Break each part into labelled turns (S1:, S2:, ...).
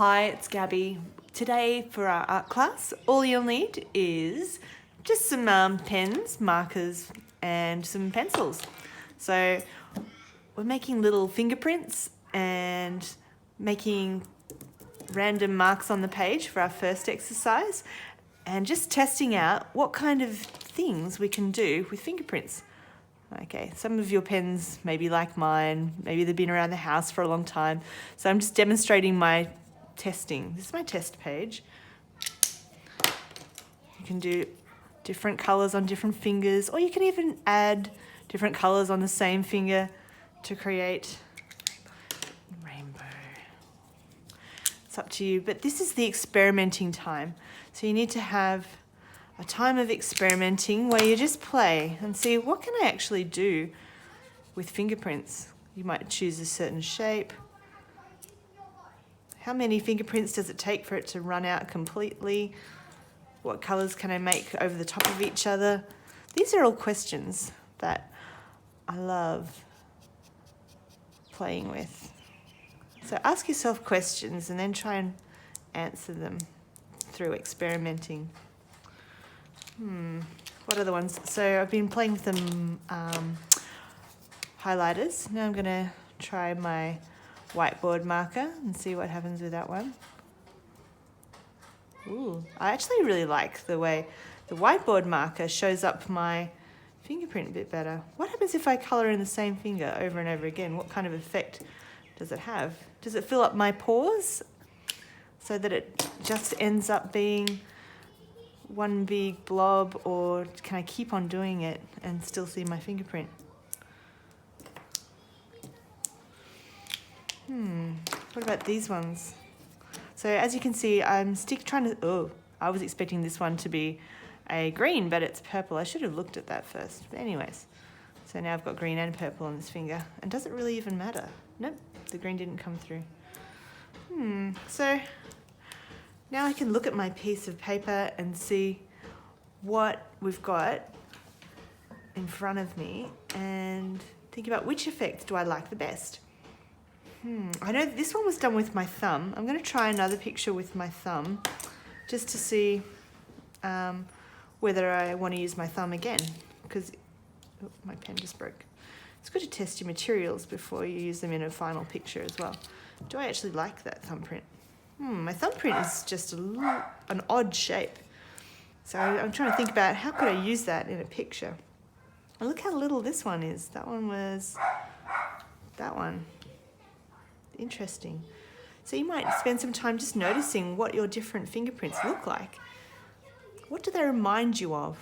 S1: Hi, it's Gabby. Today for our art class, all you'll need is just some pens, markers and some pencils. So we're making little fingerprints and making random marks on the page for our first exercise and just testing out what kind of things we can do with fingerprints. Okay, some of your pens may be like mine, maybe they've been around the house for a long time. So I'm just demonstrating my testing. This is my test page. You can do different colors on different fingers, or you can even add different colors on the same finger to create a rainbow. It's up to you, but this is the experimenting time. So you need to have a time of experimenting where you just play and see what can I actually do with fingerprints. You might choose a certain shape. How many fingerprints does it take for it to run out completely? What colors can I make over the top of each other? These are all questions that I love playing with. So ask yourself questions and then try and answer them through experimenting. What are the ones? So I've been playing with them highlighters. Now I'm going to try my whiteboard marker and see what happens with that one. Ooh, I actually really like the way the whiteboard marker shows up my fingerprint a bit better. What happens if I colour in the same finger over and over again? What kind of effect does it have? Does it fill up my pores so that it just ends up being one big blob, or can I keep on doing it and still see my fingerprint? What about these ones? So as you can see, I'm I was expecting this one to be a green, but it's purple. I should have looked at that first. But anyways, so now I've got green and purple on this finger. And does it really even matter? Nope, the green didn't come through. So now I can look at my piece of paper and see what we've got in front of me and think about which effect do I like the best. I know this one was done with my thumb. I'm going to try another picture with my thumb just to see whether I want to use my thumb again, because my pen just broke. It's good to test your materials before you use them in a final picture as well. Do I actually like that thumbprint? My thumbprint is just an odd shape. So I'm trying to think about how could I use that in a picture. And look how little this one is. That one was that one. Interesting. So you might spend some time just noticing what your different fingerprints look like. What do they remind you of?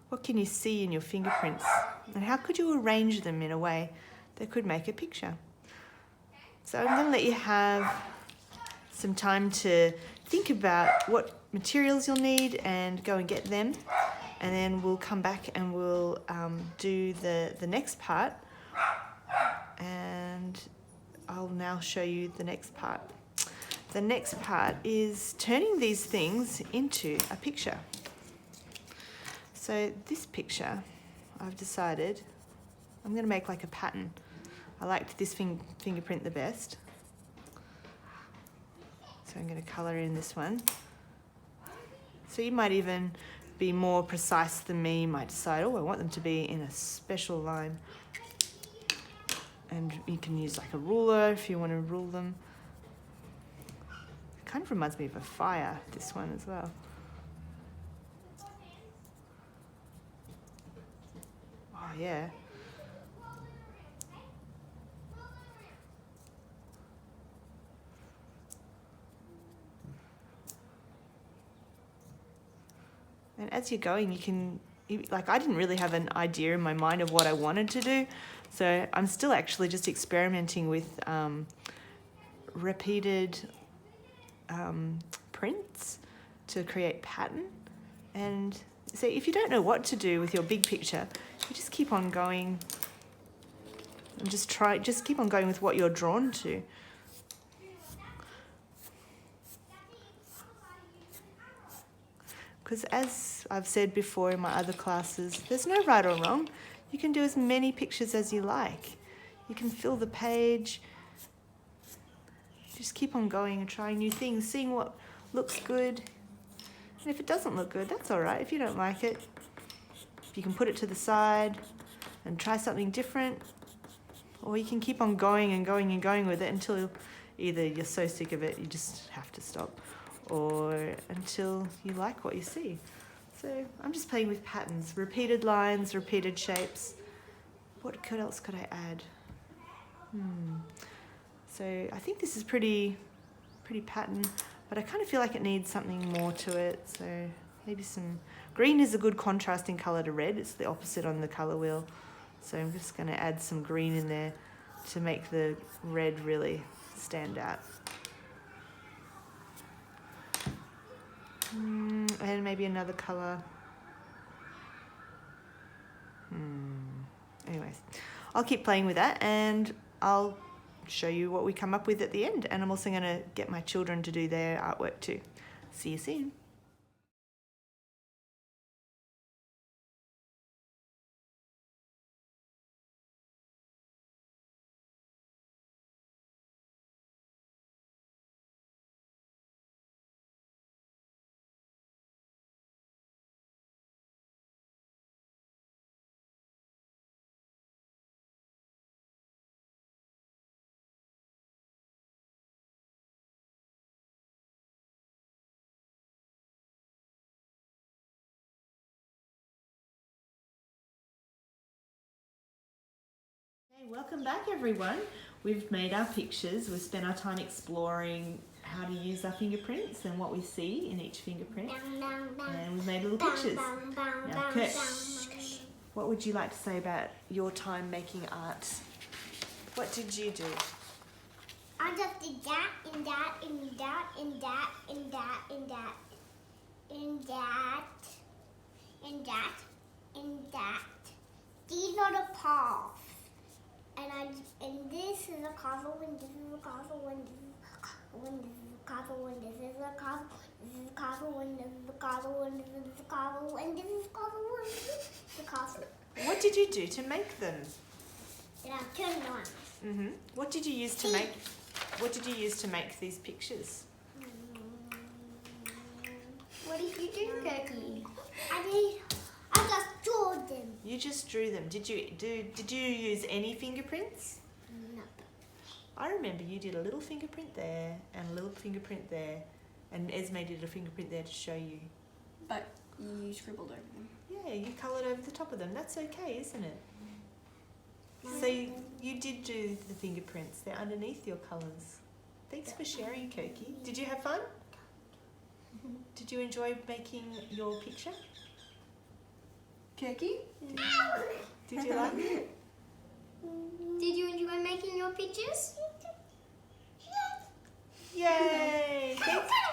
S1: What can you see in your fingerprints? And how could you arrange them in a way that could make a picture? So I'm going to let you have some time to think about what materials you'll need and go and get them. And then we'll come back and we'll do the next part. And I'll now show you the next part. The next part is turning these things into a picture. So this picture, I've decided I'm going to make like a pattern. I liked this fingerprint the best. So I'm going to colour in this one. So you might even be more precise than me. You might decide, I want them to be in a special line. And you can use like a ruler if you want to rule them. It kind of reminds me of a fire, this one as well. Oh yeah. And as you're going, I didn't really have an idea in my mind of what I wanted to do. So I'm still actually just experimenting with repeated prints to create pattern. And so if you don't know what to do with your big picture, you just keep on going and just keep on going with what you're drawn to. Because as I've said before in my other classes, there's no right or wrong. You can do as many pictures as you like. You can fill the page, Just keep on going and trying new things, seeing what looks good. And if it doesn't look good, that's all right. If you don't like it, you can put it to the side and try something different. Or you can keep on going and going and going with it until either you're so sick of it you just have to stop, or until you like what you see. So I'm just playing with patterns, repeated lines, repeated shapes. What else could I add? So I think this is pretty pattern, but I kind of feel like it needs something more to it. So maybe some green is a good contrasting color to red. It's the opposite on the color wheel. So I'm just going to add some green in there to make the red really stand out. And maybe another color. Anyways, I'll keep playing with that and I'll show you what we come up with at the end. And I'm also going to get my children to do their artwork too. See you soon. Hey, welcome back everyone. We've made our pictures. We've spent our time exploring how to use our fingerprints and what we see in each fingerprint. And we've made little pictures. Now, Kurt, what would you like to say about your time making art? What did you do?
S2: I just did that and that and that and that and that and that and that and that and that. These are the paths. And this is a castle, and this is a castle, and this is a castle, and this is a castle, and this is a castle, and this is a castle, and this is a castle, and this is a castle, and this is a castle.
S1: What did you do to make them?
S2: Then I turned it on.
S1: What did you use to make? What did you use to make these pictures?
S2: What did you do, Cookie? I just drew them.
S1: You just drew them. Did you use any fingerprints?
S2: No.
S1: I remember you did a little fingerprint there and a little fingerprint there, and Esme did a fingerprint there to show you.
S3: But you scribbled over them.
S1: Yeah, you coloured over the top of them. That's okay, isn't it? So you did do the fingerprints. They're underneath your colours. Thanks for sharing, Koki. Did you have fun? Did you enjoy making your picture?
S3: Cookie?
S1: Did you like it?
S2: Did you enjoy making your pictures?
S1: Yay!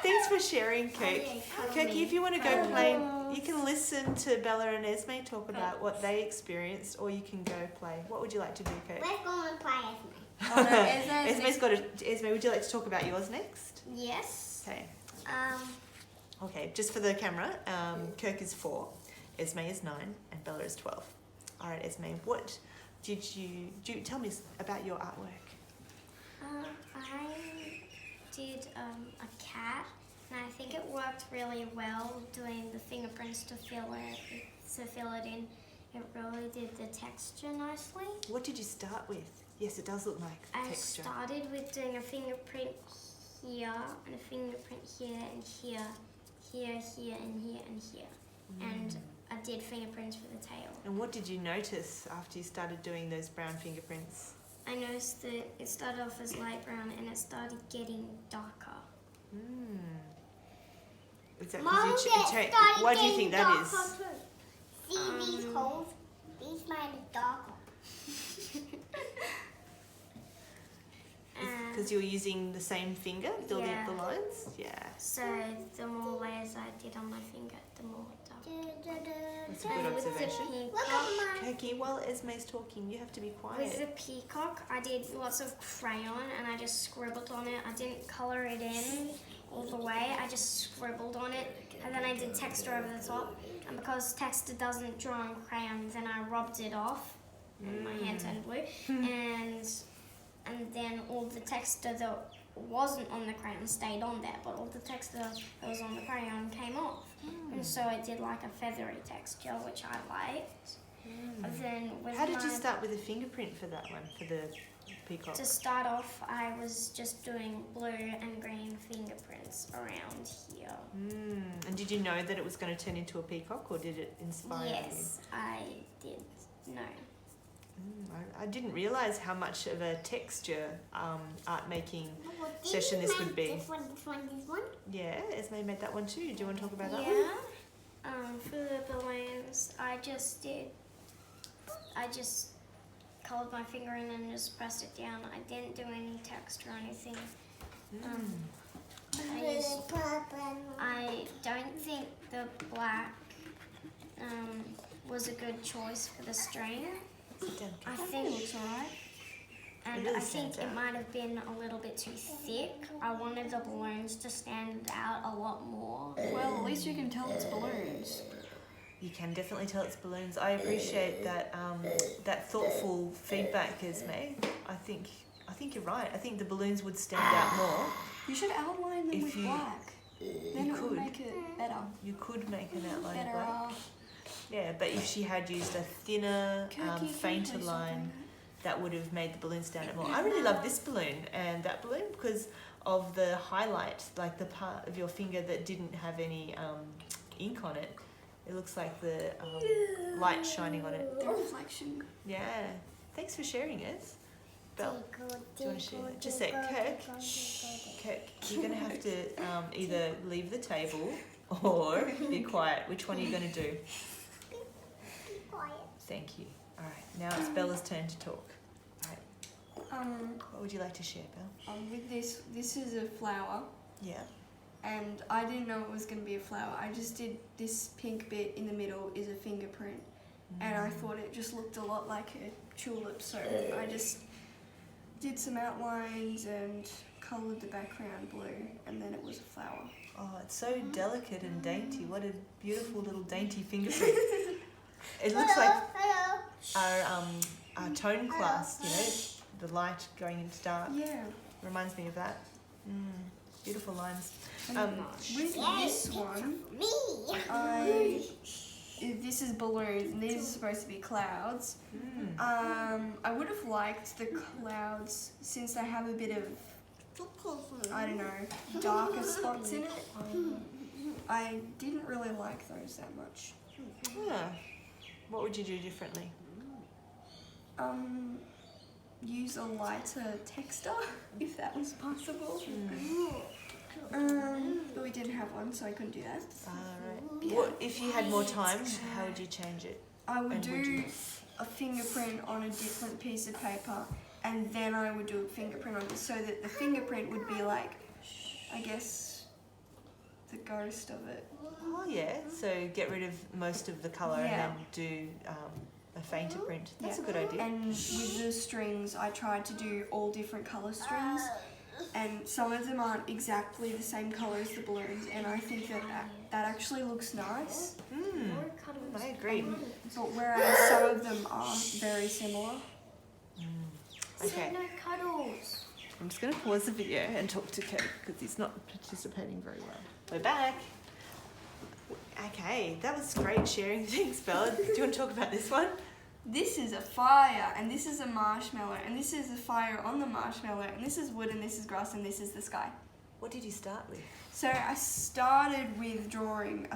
S1: Thanks for sharing, Koki. Koki, if you want to go play, you can listen to Bella and Esme talk about what they experienced, or you can go play. What would you like to do, Koki?
S2: Let's go and play Esme.
S3: Oh, no,
S1: Esme's got a... Esme, would you like to talk about yours next?
S2: Yes.
S1: Okay. Okay, just for the camera, Kirk is 4, Esme is 9, and Bella is 12. All right, Esme, what did you tell me about your artwork?
S2: I did a cat, and I think it worked really well doing the fingerprints to fill it in. It really did the texture nicely.
S1: What did you start with? Yes, it does look like texture.
S2: I started with doing a fingerprint here, and a fingerprint here, and here, here, here, and here, and here. And I did fingerprints for the tail.
S1: And what did you notice after you started doing those brown fingerprints?
S2: I noticed that it started off as light brown and it started getting darker.
S1: Is that why do you think that is?
S2: See these holes? These mine is darker.
S1: Because you're using the same finger, building up the lines? Yeah.
S2: So the more layers I did on my finger, the more dark.
S1: That's a good observation. Koki, while Esme's talking, you have to be quiet.
S2: With the peacock, I did lots of crayon and I just scribbled on it. I didn't colour it in all the way, I just scribbled on it. And then I did texture over the top. And because texture doesn't draw on crayon, then I rubbed it off. And my hand turned blue. And then all the texture that
S4: wasn't on the crayon stayed on there, but all the texture that was on the crayon came off. And so it did like a feathery texture, which I liked. But then with
S1: How did you start with a fingerprint for that one, for the peacock?
S4: To start off, I was just doing blue and green fingerprints around here.
S1: And did you know that it was going to turn into a peacock, or did it inspire
S4: Yes, I did know.
S1: you? I didn't realise how much of a texture art making session this would be.
S2: This one.
S1: Yeah, Esme made that one too. Do you want to talk about that one?
S4: Yeah. For the balloons, I just coloured my finger in and just pressed it down. I didn't do any text or anything. I don't think the black was a good choice for the string. I think
S3: it looks alright.
S4: And
S1: really
S4: I think
S1: stands
S4: it
S1: out.
S4: might have been a little bit too thick. I wanted the balloons to stand out a lot more.
S3: Well, at least you can tell it's balloons.
S1: You can definitely tell it's balloons. I appreciate that that thoughtful feedback, Esme. I think you're right. I think the balloons would stand out more.
S3: You should outline them
S1: If
S3: with
S1: you-
S3: black. Then
S1: You
S3: it would
S1: could.
S3: make it better.
S1: You could make an outline of
S3: Better.
S1: black. Yeah, but if she had used a thinner,
S3: Kirky,
S1: fainter
S3: something.
S1: line, that would have made the balloon stand out more. I really love this balloon and that balloon because of the highlight, like the part of your finger that didn't have any ink on it. It looks like the light shining on it.
S3: The reflection.
S1: Yeah. Thanks for sharing it. Belle, do you want to share that? Just say, Kirk, you're going to have to either leave the table or be quiet. Which one are you going to do? Thank you. All right, now it's Bella's turn to talk. All right, what would you like to share, Belle?
S3: With this is a flower,
S1: Yeah.
S3: and I didn't know it was going to be a flower. I just did this pink bit in the middle is a fingerprint, and I thought it just looked a lot like a tulip, so I just did some outlines and coloured the background blue, and then it was a flower.
S1: Oh, it's so delicate and dainty. What a beautiful little dainty fingerprint. It looks like our tone class, you know, the light going into dark.
S3: Yeah.
S1: Reminds me of that. Beautiful lines.
S3: With this one, this is balloons, and these are supposed to be clouds. I would have liked the clouds since they have a bit of, I don't know, darker spots in it. I didn't really like those that much.
S1: Yeah. What would you do differently?
S3: Use a lighter texter, if that was possible. But we didn't have one, so I couldn't do that.
S1: Right. What if you had more time? How would you change it?
S3: I would
S1: And
S3: do
S1: would you-
S3: a fingerprint on a different piece of paper, and then I would do a fingerprint on it, so that the fingerprint would be like, I guess, the ghost of it.
S1: Oh yeah. So get rid of most of the colour
S3: Yeah.
S1: and then do a fainter print. That's
S3: Yeah.
S1: a good idea.
S3: And with the strings, I tried to do all different colour strings, and some of them aren't exactly the same colour as the balloons, and I think that actually looks nice.
S1: I agree.
S3: But whereas some of them are very similar.
S1: Okay.
S4: No cuddles.
S1: I'm just going to pause the video and talk to Kirk because he's not participating very well. We're back. Okay, that was great sharing things, Bella. Do you want to talk about this one?
S3: This is a fire, and this is a marshmallow, and this is a fire on the marshmallow, and this is wood, and this is grass, and this is the sky.
S1: What did you start with?
S3: So I started with drawing,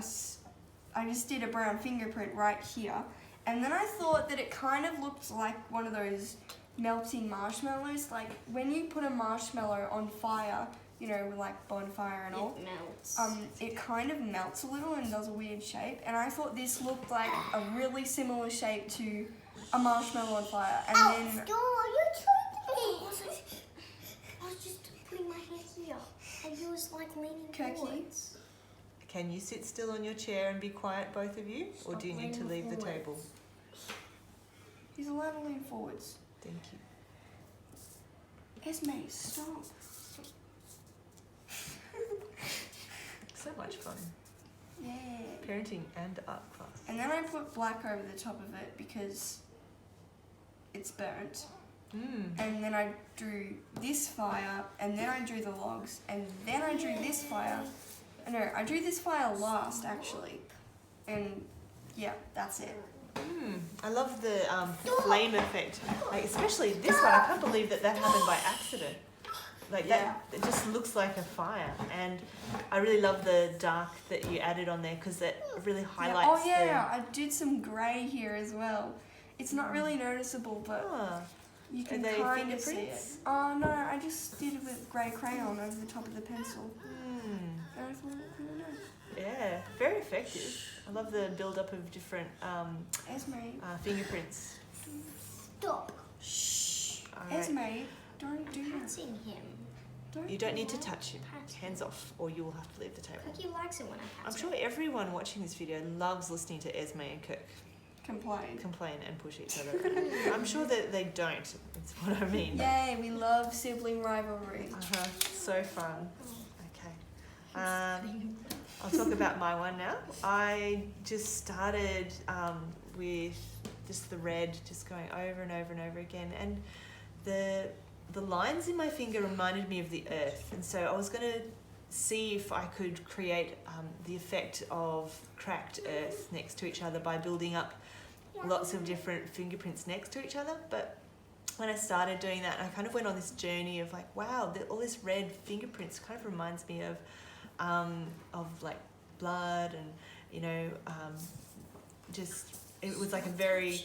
S3: I just did a brown fingerprint right here, and then I thought that it kind of looked like one of those melting marshmallows, like when you put a marshmallow on fire, you know, with like bonfire and all.
S4: It melts.
S3: It kind of melts a little and does a weird shape, and I thought this looked like a really similar shape to a marshmallow on fire, and then
S2: you tricked me.
S4: I was just putting my head here, and you was like leaning
S3: Kirky?
S4: forwards.
S1: Can you sit still on your chair and be quiet, both of you? Or do you need to leave the table?
S3: he's allowed to lean forwards.
S1: Thank you.
S3: Esme, stop.
S1: So much fun.
S3: Yeah.
S1: Parenting and art class.
S3: And then I put black over the top of it because it's burnt. And then I drew this fire, and then I drew the logs, and then I drew this fire. No, I drew this fire last, actually. And yeah, that's it.
S1: I love the flame effect. Like, especially this one. I can't believe that happened by accident. Like that, it just looks like a fire. And I really love the dark that you added on there because that really highlights.
S3: I did some grey here as well. It's not really noticeable, but you can
S1: they
S3: kind of see it.
S1: fingerprints?
S3: Oh no, I just did it with grey crayon over the top of the pencil. And I thought,
S1: Yeah, very effective. I love the build-up of different
S3: Esme.
S1: fingerprints.
S2: Stop.
S3: Shh.
S1: Alright.
S3: Esme, don't do that.
S4: Patting him.
S1: You don't need to touch him. Hands off, or you will have to leave the table.
S4: Cookie likes it when I pat
S1: I'm
S4: him.
S1: sure everyone watching this video loves listening to Esme and Kirk complain and push each other. I'm sure that they don't. That's what I mean.
S3: Yay, we love sibling rivalry.
S1: So fun. Okay. I'll talk about my one now. I just started with just the red, just going over and over and over again, and the lines in my finger reminded me of the earth, and so I was going to see if I could create the effect of cracked earth next to each other by building up lots of different fingerprints next to each other. But when I started doing that, I kind of went on this journey of like, wow, all this red fingerprints kind of reminds me of like blood, and you know, just it was like a very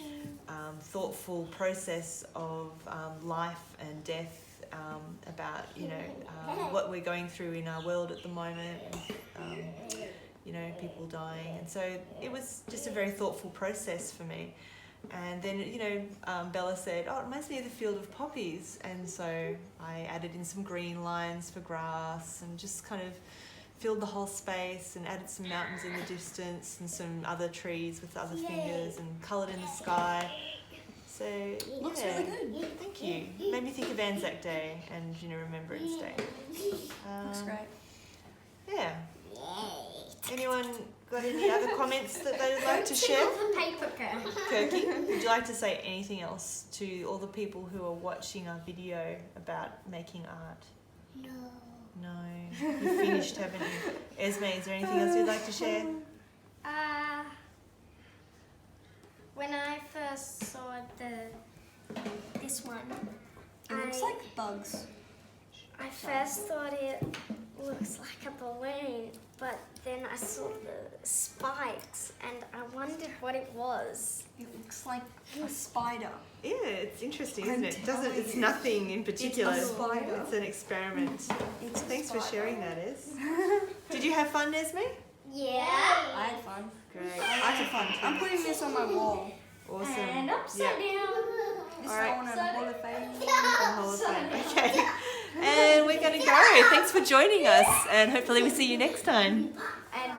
S1: thoughtful process of life and death, about, you know, what we're going through in our world at the moment, you know, people dying. And so it was just a very thoughtful process for me. And then, you know, Bella said, oh, it reminds me of the field of poppies. And so I added in some green lines for grass and just kind of filled the whole space and added some mountains in the distance and some other trees with other fingers and coloured in the sky. So,
S3: Looks really good.
S1: Thank you. Made me think of Anzac Day and, you know, Remembrance Day.
S3: Looks great.
S1: Yeah. Anyone got any other comments that they'd like to share?
S4: The paper pen.
S1: Kirky, would you like to say anything else to all the people who are watching our video about making art?
S2: No.
S1: No. You've finished, haven't you? Esme, is there anything else you'd like to share?
S4: When I first saw this one,
S3: It looks like bugs.
S4: I first thought it looks like a balloon, but then I saw the spikes and I wondered what it was.
S3: It looks like a spider.
S1: Yeah, it's interesting, isn't
S3: I'm
S1: it?
S3: telling
S1: It's
S3: you.
S1: nothing in particular.
S3: It's a spider.
S1: It's an experiment.
S3: It's a
S1: Thanks for
S3: spider.
S1: sharing that, Es. Did you have fun, Esme?
S4: Yeah.
S3: I had fun.
S1: Great. I had fun too.
S3: I'm putting this on my wall.
S1: Awesome.
S4: And upside down.
S3: This
S1: All right.
S3: is on a Hall of Fame.
S1: Hall of Fame. Okay. And we're going to go. Thanks for joining us, and hopefully we see you next time.